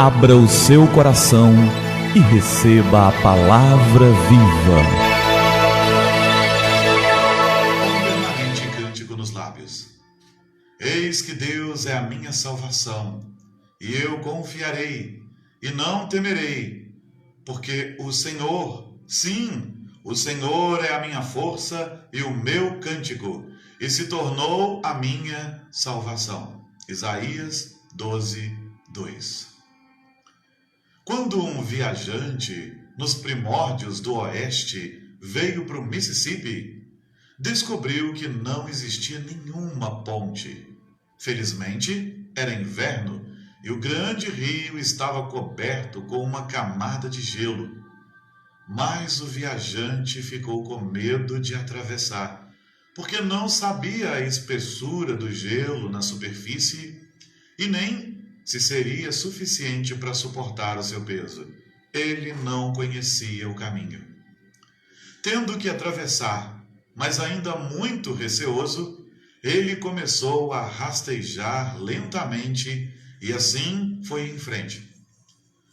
Abra o seu coração e receba a palavra viva. Um permanente cântico nos lábios. Eis que Deus é a minha salvação, e eu confiarei, e não temerei, porque o Senhor, sim, o Senhor é a minha força e o meu cântico, e se tornou a minha salvação. Isaías 12, 2. Quando um viajante, nos primórdios do Oeste, veio para o Mississippi, descobriu que não existia nenhuma ponte. Felizmente, era inverno e o grande rio estava coberto com uma camada de gelo. Mas o viajante ficou com medo de atravessar, porque não sabia a espessura do gelo na superfície e nem se seria suficiente para suportar o seu peso. Ele não conhecia o caminho. Tendo que atravessar, mas ainda muito receoso, ele começou a rastejar lentamente e assim foi em frente.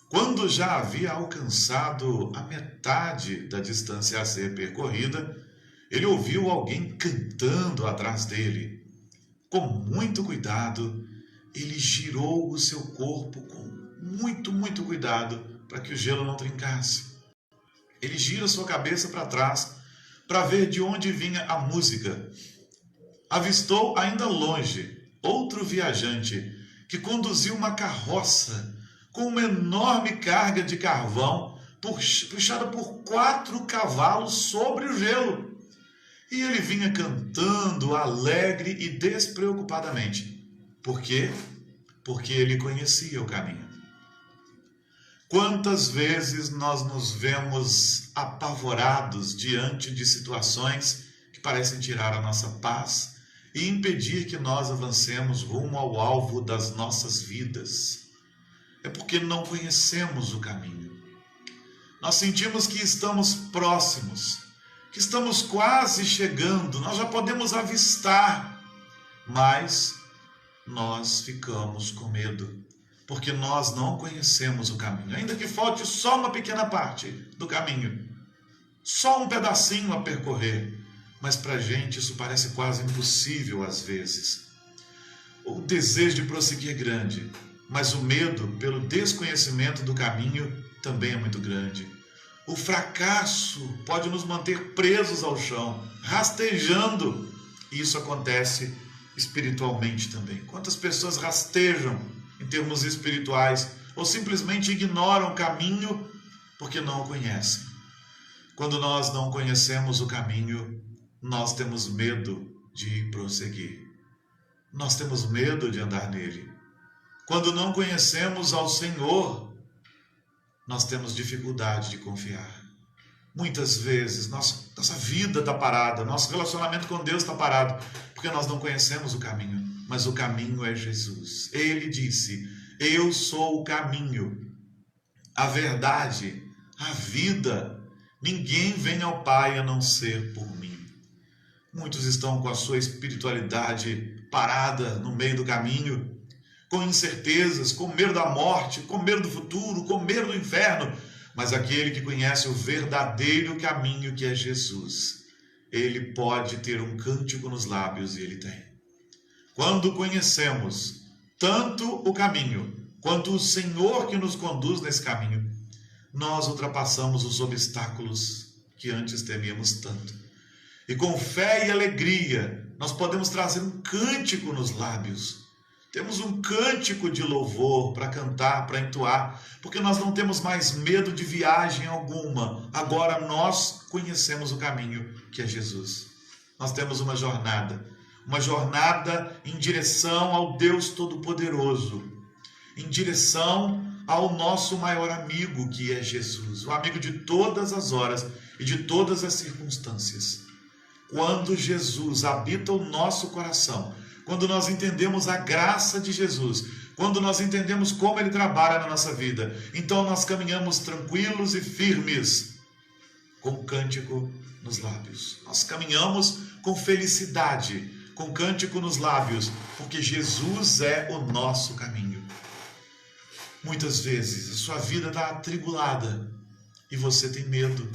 Quando já havia alcançado a metade da distância a ser percorrida, ele ouviu alguém cantando atrás dele. Com muito cuidado, ele girou o seu corpo com muito cuidado para que o gelo não trincasse. Ele gira sua cabeça para trás para ver de onde vinha a música. Avistou ainda longe outro viajante que conduzia uma carroça com uma enorme carga de carvão puxada por 4 cavalos sobre o gelo. E ele vinha cantando alegre e despreocupadamente. Por quê? Porque ele conhecia o caminho. Quantas vezes nós nos vemos apavorados diante de situações que parecem tirar a nossa paz e impedir que nós avancemos rumo ao alvo das nossas vidas? É porque não conhecemos o caminho. Nós sentimos que estamos próximos, que estamos quase chegando, nós já podemos avistar, mas nós ficamos com medo, porque nós não conhecemos o caminho, ainda que falte só uma pequena parte do caminho, só um pedacinho a percorrer, mas para a gente isso parece quase impossível às vezes. O desejo de prosseguir é grande, mas o medo pelo desconhecimento do caminho também é muito grande. O fracasso pode nos manter presos ao chão, rastejando, e isso acontece espiritualmente também. Quantas pessoas rastejam em termos espirituais ou simplesmente ignoram o caminho porque não o conhecem. Quando nós não conhecemos o caminho, nós temos medo de prosseguir. Nós temos medo de andar nele. Quando não conhecemos ao Senhor, nós temos dificuldade de confiar. Muitas vezes nossa vida está parada, nosso relacionamento com Deus está parado, porque nós não conhecemos o caminho, mas o caminho é Jesus. Ele disse: eu sou o caminho, a verdade, a vida. Ninguém vem ao Pai a não ser por mim. Muitos estão com a sua espiritualidade parada no meio do caminho, com incertezas, com medo da morte, com medo do futuro, com medo do inferno. Mas aquele que conhece o verdadeiro caminho, que é Jesus, ele pode ter um cântico nos lábios, e ele tem. Quando conhecemos tanto o caminho, quanto o Senhor que nos conduz nesse caminho, nós ultrapassamos os obstáculos que antes temíamos tanto. E com fé e alegria, nós podemos trazer um cântico nos lábios. Temos um cântico de louvor para cantar, para entoar, porque nós não temos mais medo de viagem alguma. Agora nós conhecemos o caminho, que é Jesus. Nós temos uma jornada em direção ao Deus Todo-Poderoso, em direção ao nosso maior amigo, que é Jesus, o amigo de todas as horas e de todas as circunstâncias. Quando Jesus habita o nosso coração, quando nós entendemos a graça de Jesus, quando nós entendemos como Ele trabalha na nossa vida, então nós caminhamos tranquilos e firmes, com cântico nos lábios. Nós caminhamos com felicidade, com cântico nos lábios, porque Jesus é o nosso caminho. Muitas vezes a sua vida está atribulada e você tem medo,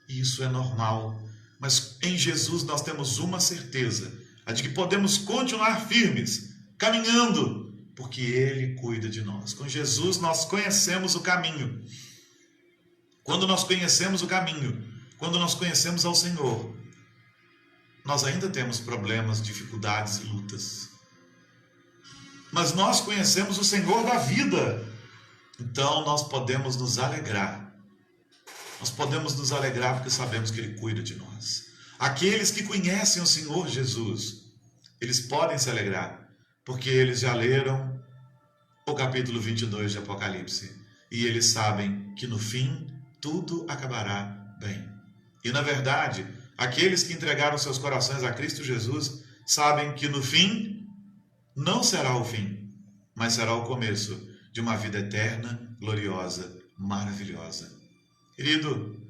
e isso é normal. Mas em Jesus nós temos uma certeza, a de que podemos continuar firmes, caminhando, porque Ele cuida de nós. Com Jesus nós conhecemos o caminho. Quando nós conhecemos o caminho, quando nós conhecemos ao Senhor, nós ainda temos problemas, dificuldades e lutas. Mas nós conhecemos o Senhor da vida. Então nós podemos nos alegrar. Nós podemos nos alegrar porque sabemos que Ele cuida de nós. Aqueles que conhecem o Senhor Jesus, eles podem se alegrar, porque eles já leram o capítulo 22 de Apocalipse. E eles sabem que no fim tudo acabará bem. E na verdade, aqueles que entregaram seus corações a Cristo Jesus sabem que no fim não será o fim, mas será o começo de uma vida eterna, gloriosa, maravilhosa. Querido,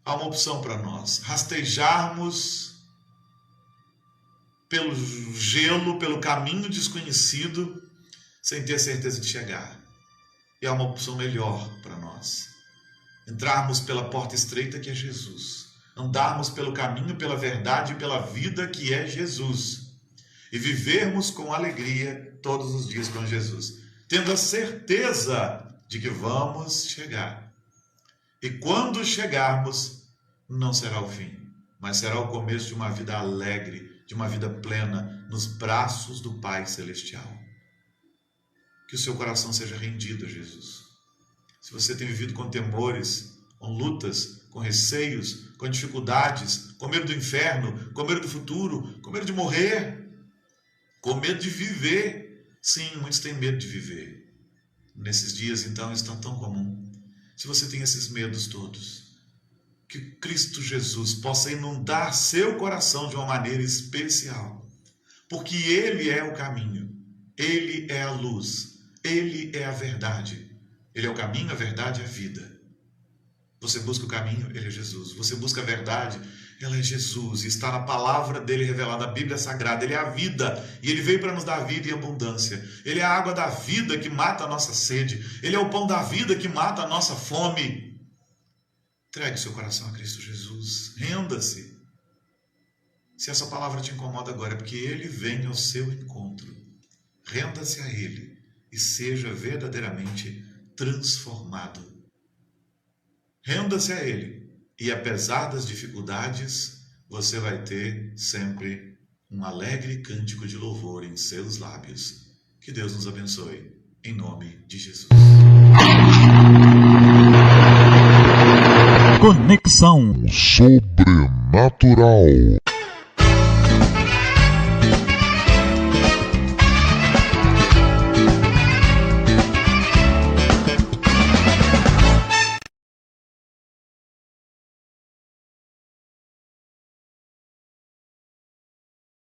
há uma opção para nós: rastejarmos pelo gelo, pelo caminho desconhecido, sem ter certeza de chegar. E há uma opção melhor para nós: entrarmos pela porta estreita que é Jesus, andarmos pelo caminho, pela verdade e pela vida que é Jesus, e vivermos com alegria todos os dias com Jesus, tendo a certeza de que vamos chegar. E quando chegarmos, não será o fim, mas será o começo de uma vida alegre, de uma vida plena, nos braços do Pai Celestial. Que o seu coração seja rendido a Jesus. Se você tem vivido com temores, com lutas, com receios, com dificuldades, com medo do inferno, com medo do futuro, com medo de morrer, com medo de viver. Sim, muitos têm medo de viver. Nesses dias, então, isso está tão comum. Se você tem esses medos todos, que Cristo Jesus possa inundar seu coração de uma maneira especial, porque Ele é o caminho, Ele é a luz, Ele é a verdade. Ele é o caminho, a verdade e a vida. Você busca o caminho, Ele é Jesus. Você busca a verdade, ela é Jesus. E está na palavra dele revelada, a Bíblia Sagrada. Ele é a vida, e Ele veio para nos dar vida e abundância. Ele é a água da vida que mata a nossa sede. Ele é o pão da vida que mata a nossa fome. Entregue seu coração a Cristo Jesus. Renda-se. Se essa palavra te incomoda agora, é porque Ele vem ao seu encontro. Renda-se a Ele e seja verdadeiramente transformado. Renda-se a Ele, e apesar das dificuldades, você vai ter sempre um alegre cântico de louvor em seus lábios. Que Deus nos abençoe, em nome de Jesus. Conexão Sobrenatural.